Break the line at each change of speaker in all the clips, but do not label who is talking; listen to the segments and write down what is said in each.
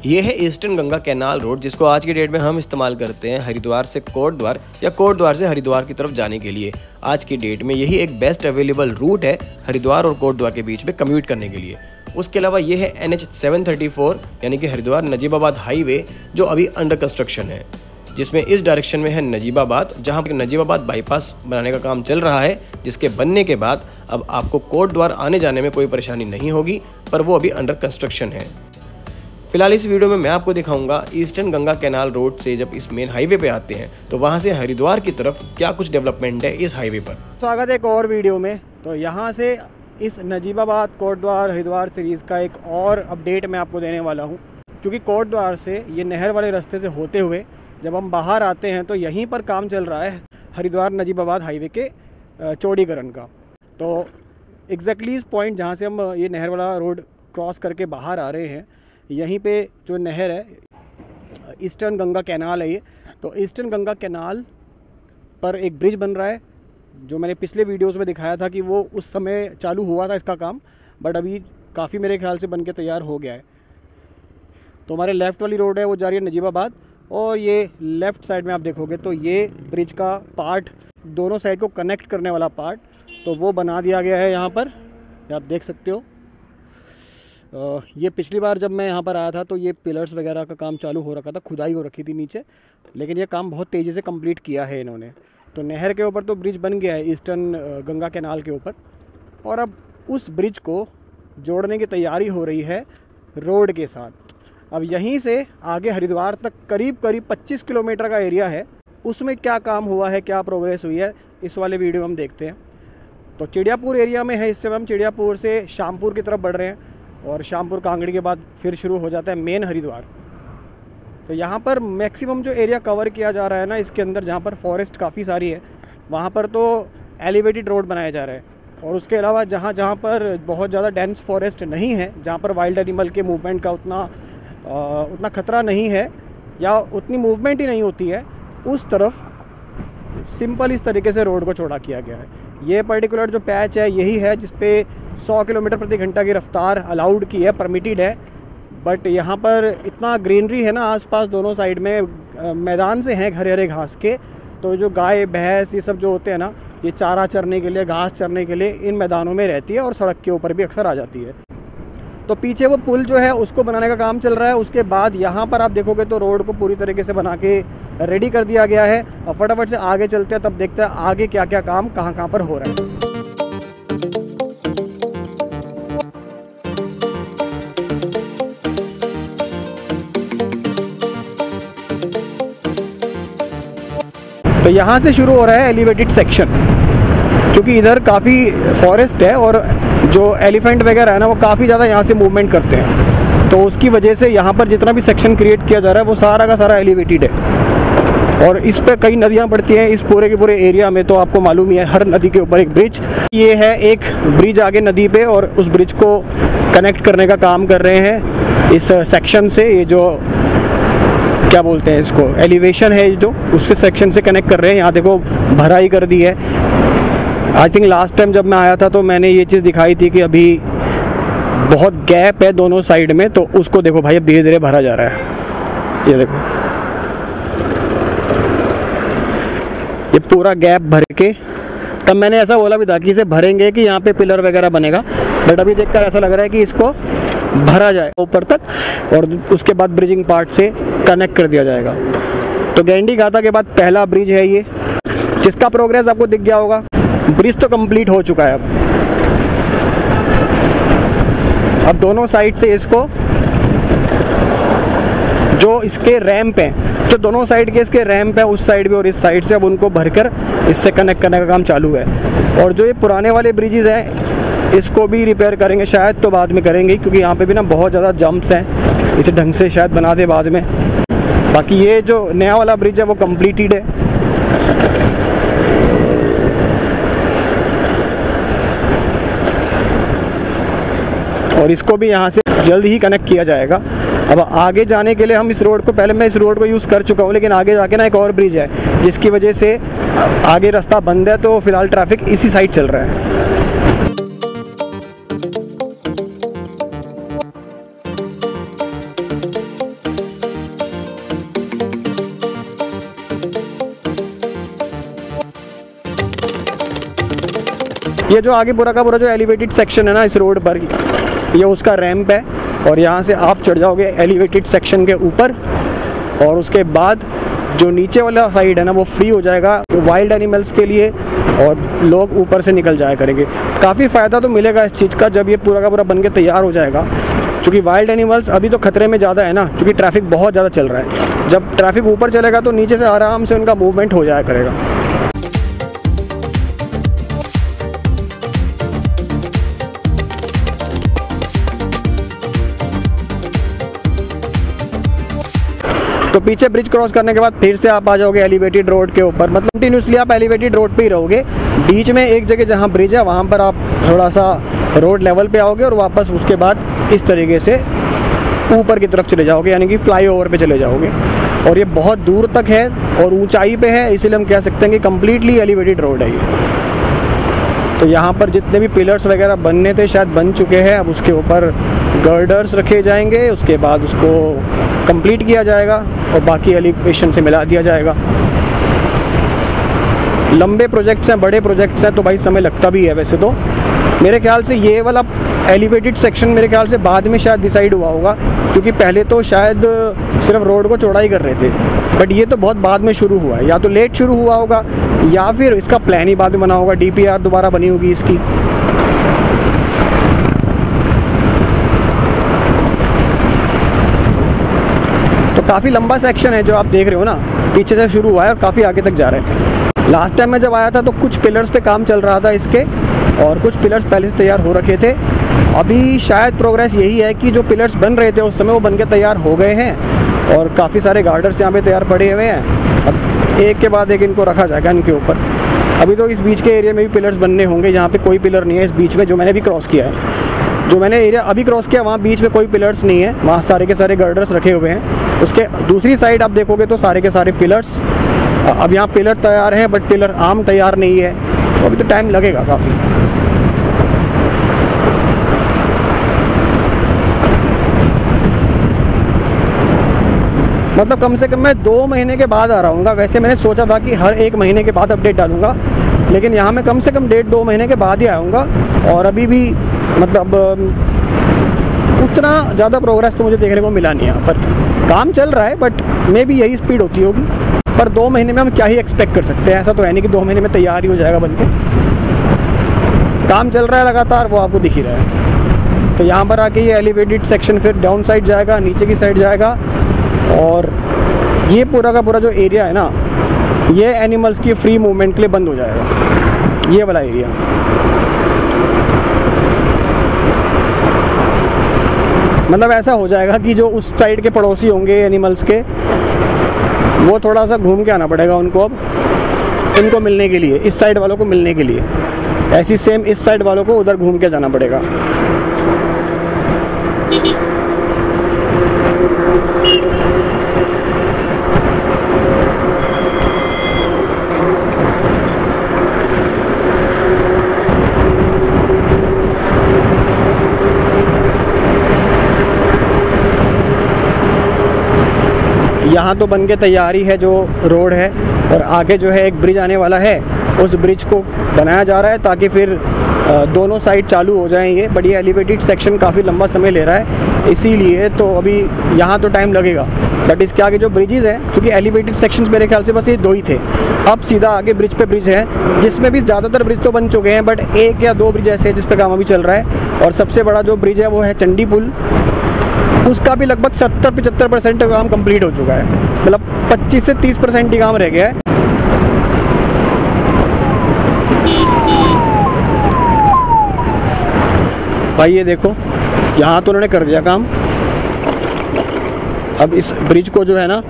ये है eastern Ganga canal road, जिसको आज की डेट में हम इस्तेमाल करते हैं हरिद्वार से कोटद्वार या कोटद्वार से हरिद्वार की तरफ जाने के लिए। आज की डेट में यही एक बेस्ट अवेलेबल रूट है हरिद्वार और कोटद्वार के बीच में कम्यूट करने के लिए। उसके अलावा ये है NH 734 यानी कि हरिद्वार नजीबाबाद हाईवे, जो अभी अंडर कंस्ट्रक्शन है, जिसमें इस डायरेक्शन में है नजीबाबाद, जहां पर नजीबाबाद बाईपास बनाने का काम चल रहा है, जिसके बनने के बाद अब आपको कोटद्वार आने जाने में कोई परेशानी नहीं होगी, पर वो अभी अंडर कंस्ट्रक्शन है। फिलहाल इस वीडियो में मैं आपको दिखाऊंगा ईस्टर्न गंगा कैनाल रोड से जब इस मेन हाईवे पे आते हैं तो वहां से हरिद्वार की तरफ क्या कुछ डेवलपमेंट है इस हाईवे पर।
स्वागत है एक और वीडियो में। तो यहाँ से इस नजीबाबाद कोटद्वार हरिद्वार सीरीज़ का एक और अपडेट मैं आपको देने वाला हूँ, क्योंकि कोटद्वार से ये नहर वाले रास्ते से होते हुए जब हम बाहर आते हैं तो यहीं पर काम चल रहा है हरिद्वार नजीबाबाद हाईवे के चौड़ीकरण का। तो एग्जैक्टली इस पॉइंट जहाँ से हम ये नहर वाला रोड क्रॉस करके बाहर आ रहे हैं, यहीं पे जो नहर है ईस्टर्न गंगा कैनाल है ये। तो ईस्टर्न गंगा कैनाल पर एक ब्रिज बन रहा है, जो मैंने पिछले वीडियोस में दिखाया था कि वो उस समय चालू हुआ था इसका काम, बट अभी काफ़ी मेरे ख्याल से बन के तैयार हो गया है। तो हमारे लेफ़्ट वाली रोड है वो जा रही है नजीबाबाद, और ये लेफ़्ट साइड में आप देखोगे तो ये ब्रिज का पार्ट, दोनों साइड को कनेक्ट करने वाला पार्ट, तो वो बना दिया गया है यहाँ पर, आप देख सकते हो। ये पिछली बार जब मैं यहाँ पर आया था तो ये पिलर्स वगैरह का काम चालू हो रखा था, खुदाई हो रखी थी नीचे, लेकिन ये काम बहुत तेज़ी से कंप्लीट किया है इन्होंने। तो नहर के ऊपर तो ब्रिज बन गया है ईस्टर्न गंगा कैनाल के ऊपर, और अब उस ब्रिज को जोड़ने की तैयारी हो रही है रोड के साथ। अब यहीं से आगे हरिद्वार तक करीब 25 किलोमीटर का एरिया है, उसमें क्या काम हुआ है, क्या प्रोग्रेस हुई है, इस वाले वीडियो हम देखते हैं। तो चिड़ियापुर एरिया में है, इससे हम चिड़ियापुर से शामपुर की तरफ बढ़ रहे हैं, और शामपुर कांगड़ी के बाद फिर शुरू हो जाता है मेन हरिद्वार। तो यहाँ पर मैक्सिमम जो एरिया कवर किया जा रहा है ना इसके अंदर, जहाँ पर फॉरेस्ट काफ़ी सारी है, वहाँ पर तो एलिवेटेड रोड बनाया जा रहा है। और उसके अलावा जहाँ जहाँ पर बहुत ज़्यादा डेंस फॉरेस्ट नहीं है, जहाँ पर वाइल्ड एनिमल के मूवमेंट का उतना खतरा नहीं है या उतनी मूवमेंट ही नहीं होती है, उस तरफ सिंपल इस तरीके से रोड को चौड़ा किया गया है। ये पर्टिकुलर जो पैच है यही है जिस पे 100 किलोमीटर प्रति घंटा की रफ्तार अलाउड की है, परमिटेड है। बट यहाँ पर इतना ग्रीनरी है ना आसपास, दोनों साइड में मैदान से हैं हरे हरे घास के, तो जो गाय भैंस ये सब जो होते हैं ना, ये चारा चरने के लिए, घास चरने के लिए इन मैदानों में रहती है, और सड़क के ऊपर भी अक्सर आ जाती है। तो पीछे वो पुल जो है उसको बनाने का काम चल रहा है। उसके बाद यहाँ पर आप देखोगे तो रोड को पूरी तरीके से बना के रेडी कर दिया गया है। और फटाफट से आगे चलते हैं, तब देखते हैं आगे क्या क्या काम कहाँ पर हो रहा है। तो यहाँ से शुरू हो रहा है एलिवेटेड सेक्शन, क्योंकि इधर काफ़ी फॉरेस्ट है और जो एलिफेंट वगैरह है ना वो काफ़ी ज़्यादा यहाँ से मूवमेंट करते हैं। तो उसकी वजह से यहाँ पर जितना भी सेक्शन क्रिएट किया जा रहा है वो सारा का सारा एलिवेटेड है। और इस पे कई नदियाँ पड़ती हैं इस पूरे के पूरे एरिया में, तो आपको मालूम ही है हर नदी के ऊपर एक ब्रिज। ये है एक ब्रिज आगे नदी पे, और उस ब्रिज को कनेक्ट करने का काम कर रहे हैं इस सेक्शन से। ये जो क्या बोलते हैं इसको, एलिवेशन है जो, उसके सेक्शन से कनेक्ट कर रहे हैं। यहाँ देखो भराई कर दी है। आई थिंक लास्ट टाइम जब मैं आया था तो मैंने ये चीज़ दिखाई थी कि अभी बहुत गैप है दोनों साइड में, तो उसको देखो भाई अब धीरे धीरे भरा जा रहा है। ये देखो, ये पूरा गैप भर के, तब मैंने ऐसा बोला भी था कि इसे भरेंगे कि यहाँ पे पिलर वगैरह बनेगा, बट अभी देखकर ऐसा लग रहा है कि इसको भरा जाए ऊपर तक, और उसके बाद ब्रिजिंग पार्ट से कनेक्ट कर दिया जाएगा। तो गैंडी घाटा के बाद पहला ब्रिज है ये, जिसका प्रोग्रेस आपको दिख गया होगा। ब्रिज तो कंप्लीट हो चुका है। अब दोनों साइड से इसको, जो इसके रैंप हैं, तो दोनों साइड के इसके रैंप हैं, उस साइड भी और इस साइड से, अब उनको भरकर इससे कनेक्ट करने का काम चालू है। और जो ये पुराने वाले ब्रिजेस हैं इसको भी रिपेयर करेंगे शायद, तो बाद में करेंगे, क्योंकि यहाँ पे भी ना बहुत ज़्यादा जंप्स हैं, इसे ढंग से शायद बना दे बाद में। बाकी ये जो नया वाला ब्रिज है वो कंप्लीटेड है। और इसको भी यहाँ से जल्द ही कनेक्ट किया जाएगा। अब आगे जाने के लिए हम इस रोड को, पहले मैं इस रोड को यूज़ कर चुका हूँ, लेकिन आगे जाके ना एक और ब्रिज है जिसकी वजह से आगे रास्ता बंद है, तो फिलहाल ट्रैफिक इसी साइड चल रहा है। ये जो आगे पूरा का पूरा जो एलिवेटेड सेक्शन है ना इस रोड पर, ये उसका रैंप है और यहाँ से आप चढ़ जाओगे एलिवेटेड सेक्शन के ऊपर और उसके बाद जो नीचे वाला साइड है ना वो फ्री हो जाएगा वाइल्ड एनिमल्स के लिए और लोग ऊपर से निकल जाया करेंगे। काफ़ी फ़ायदा तो मिलेगा इस चीज़ का जब ये पूरा का पूरा बन के तैयार हो जाएगा, क्योंकि वाइल्ड एनिमल्स अभी तो खतरे में ज़्यादा है ना, क्योंकि ट्रैफिक बहुत ज़्यादा चल रहा है। जब ट्रैफिक ऊपर चलेगा तो नीचे से आराम से उनका मूवमेंट हो जाया करेगा। तो पीछे ब्रिज क्रॉस करने के बाद फिर से आप आ जाओगे एलिवेटेड रोड के ऊपर, मतलब कंटिन्यूसली आप एलिवेटेड रोड पे ही रहोगे। बीच में एक जगह जहाँ ब्रिज है वहाँ पर आप थोड़ा सा रोड लेवल पे आओगे और वापस उसके बाद इस तरीके से ऊपर की तरफ चले जाओगे, यानी कि फ्लाईओवर पे चले जाओगे। और ये बहुत दूर तक है और ऊंचाई पे है, इसीलिए हम कह सकते हैं कि कम्प्लीटली एलिवेटेड रोड है ये। तो यहाँ पर जितने भी पिलर्स वगैरह बनने थे शायद बन चुके हैं, अब उसके ऊपर गर्डर्स रखे जाएंगे, उसके बाद उसको कंप्लीट किया जाएगा और बाकी एलिवेशन से मिला दिया जाएगा। लंबे प्रोजेक्ट्स हैं, बड़े प्रोजेक्ट्स हैं, तो भाई समय लगता भी है। वैसे तो मेरे ख्याल से ये वाला एलिवेटेड सेक्शन मेरे ख्याल से बाद में शायद डिसाइड हुआ होगा, क्योंकि पहले तो शायद सिर्फ रोड को चौड़ाई कर रहे थे, बट ये तो बहुत बाद में शुरू हुआ है। या तो लेट शुरू हुआ होगा या फिर इसका प्लान ही बाद में बना होगा, DPR दोबारा बनी होगी इसकी। तो काफ़ी लंबा सेक्शन है जो आप देख रहे हो ना, पीछे से शुरू हुआ है और काफ़ी आगे तक जा रहा है। लास्ट टाइम मैं जब आया था तो कुछ पिलर्स पे काम चल रहा था इसके, और कुछ पिलर्स पहले से तैयार हो रखे थे। अभी शायद प्रोग्रेस यही है कि जो पिलर्स बन रहे थे उस समय वो बन के तैयार हो गए हैं और काफ़ी सारे गार्डर्स यहाँ पे तैयार पड़े हुए हैं। अब एक के बाद एक इनको रखा जाएगा इनके ऊपर। अभी तो इस बीच के एरिया में भी पिलर्स बनने होंगे, जहाँ पे कोई पिलर नहीं है इस बीच में, जो मैंने भी क्रॉस किया है। जो मैंने एरिया अभी क्रॉस किया वहाँ बीच में कोई पिलर्स नहीं है, वहाँ सारे के सारे गर्डर्स रखे हुए हैं। उसके दूसरी साइड आप देखोगे तो सारे के सारे पिलर्स, अब यहाँ पिलर तैयार हैं बट पिलर आम तैयार नहीं है, तो अभी तो टाइम लगेगा काफ़ी। मतलब कम से कम मैं 2 महीने के बाद आ रहा हूँ। वैसे मैंने सोचा था कि हर 1 महीने के बाद अपडेट डालूंगा, लेकिन यहाँ मैं कम से कम 1.5-2 महीने के बाद ही आऊँगा। और अभी भी मतलब उतना ज़्यादा प्रोग्रेस तो मुझे देखने को मिला नहीं यहाँ पर। काम चल रहा है बट मे भी यही स्पीड होती होगी, पर 2 महीने में हम क्या ही एक्सपेक्ट कर सकते हैं। ऐसा तो है नहीं कि 2 महीने में तैयार ही हो जाएगा बनके। काम चल रहा है लगातार, वो आपको दिख ही रहा है। तो यहाँ पर आके ये एलिवेटेड सेक्शन फिर डाउन साइड जाएगा, नीचे की साइड जाएगा, और ये पूरा का पूरा जो एरिया है ना, ये एनिमल्स की फ्री मूवमेंट के लिए बंद हो जाएगा, ये वाला एरिया। मतलब ऐसा हो जाएगा कि जो उस साइड के पड़ोसी होंगे एनिमल्स के, वो थोड़ा सा घूम के आना पड़ेगा उनको अब इनको मिलने के लिए, इस साइड वालों को मिलने के लिए। ऐसी सेम इस साइड वालों को उधर घूम के जाना पड़ेगा। यहाँ तो बन के तैयारी है जो रोड है, और आगे जो है एक ब्रिज आने वाला है, उस ब्रिज को बनाया जा रहा है ताकि फिर दोनों साइड चालू हो जाएं ये। बट ये एलिवेटेड सेक्शन काफ़ी लंबा समय ले रहा है, इसीलिए तो अभी यहाँ तो टाइम लगेगा। बट इसके आगे जो ब्रिजेज़ हैं, क्योंकि एलिवेटेड सेक्शंस मेरे ख्याल से बस ये 2 ही थे, अब सीधा आगे ब्रिज पे ब्रिज है, जिसमें भी ज़्यादातर ब्रिज तो बन चुके हैं, बट 1 या 2 ब्रिज ऐसे हैं जिस पे काम अभी चल रहा है। और सबसे बड़ा जो ब्रिज है वो है चंडी पुल, उसका भी लगभग 70-75% काम कंप्लीट हो चुका है, मतलब 25 से 30% ही काम रह गया है। भाई ये देखो, यहाँ तो उन्होंने कर दिया काम। अब इस ब्रिज को जो है ना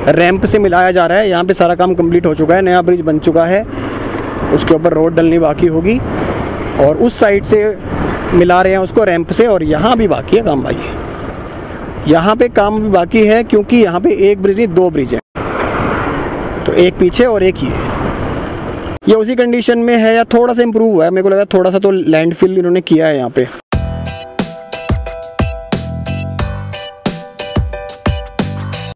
रैंप से मिलाया जा रहा है, यहाँ पे सारा काम कंप्लीट हो चुका है, नया ब्रिज बन चुका है, उसके ऊपर रोड डलनी बाकी होगी, और उस साइड से मिला रहे हैं उसको रैंप से। और यहाँ भी बाकी है काम भाई, यहाँ पे काम भी बाकी है, क्योंकि यहाँ पे एक ब्रिज नहीं 2 ब्रिज हैं, तो एक पीछे और एक ये उसी कंडीशन में है या थोड़ा सा इम्प्रूव हुआ है। मेरे को लगा थोड़ा सा तो लैंडफिल इन्होंने किया है यहाँ पे।